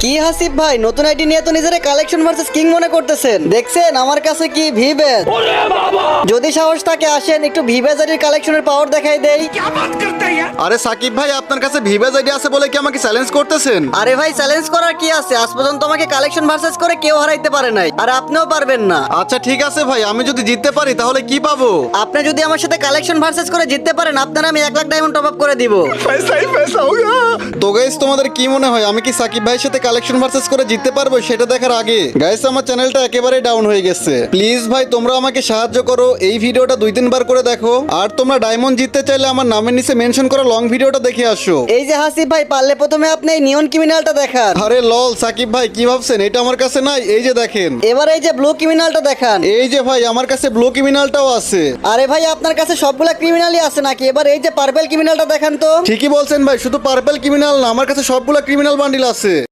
কি হাসিব ভাই, নতুন আইডি নিয়ে তো নিজের কালেকশন ভার্সেস কিং মনে করতেছেন। দেখছেন আমার কাছে কি ভিভেজ, যদি সাহস থাকে আসেন একটু ভিভেজারির কালেকশনের পাওয়ার দেখাই দেই। আরে সাকিব ভাই, আপনার কাছে ভিভেজ আইডি আছে বলে কি আমাকে চ্যালেঞ্জ করতেছেন? আরে ভাই চ্যালেঞ্জ করার কি আছে, আজ পর্যন্ত আমাকে কালেকশন ভার্সেস করে কেউ হারাইতে পারে নাই, আর আপনিও পারবেন না। আচ্ছা ঠিক আছে ভাই, আমি যদি জিততে পারি তাহলে কি পাবো? আপনি যদি আমার সাথে কালেকশন ভার্সেস করে জিততে পারেন, আপনারা আমি 1 লাখ ডায়মন্ড টপ আপ করে দিব। তো গাইস, তোমাদের কি মনে হয় আমি কি সাকিব ভাইয়ের সাথে কালেকশন ভার্সেস করে জিততে পারবো? সেটা দেখার আগে গাইস, আমার চ্যানেলটা একেবারে ডাউন হয়ে গেছে। প্লিজ ভাই তোমরা আমাকে সাহায্য করো, এই ভিডিওটা 2-3 বার করে দেখো। আর তোমরা ডায়মন্ড জিততে চাইলে আমার নামের নিচে মেনশন করা লং ভিডিওটা দেখে আসো। এই যে হাসিব ভাই, পারলে প্রথমে আপনি এই নিয়ন ক্রিমিনালটা দেখান। আরে লল সাকিব ভাই, কি ভাবছেন এটা আমার কাছে নাই? এই যে দেখেন। এবার এই যে ব্লু ক্রিমিনালটা দেখান। এই যে ভাই, আমার কাছে ব্লু ক্রিমিনালটাও আছে। আরে ভাই আপনার কাছে সবগুলা ক্রিমিনালই আছে নাকি? এবার এই যে পার্পল ক্রিমিনালটা দেখান তো। ঠিকই বলছেন ভাই, শুধু পার্পল ক্রিমিনাল না, আমার কাছে সবগুলা ক্রিমিনাল বান্ডিল আছে।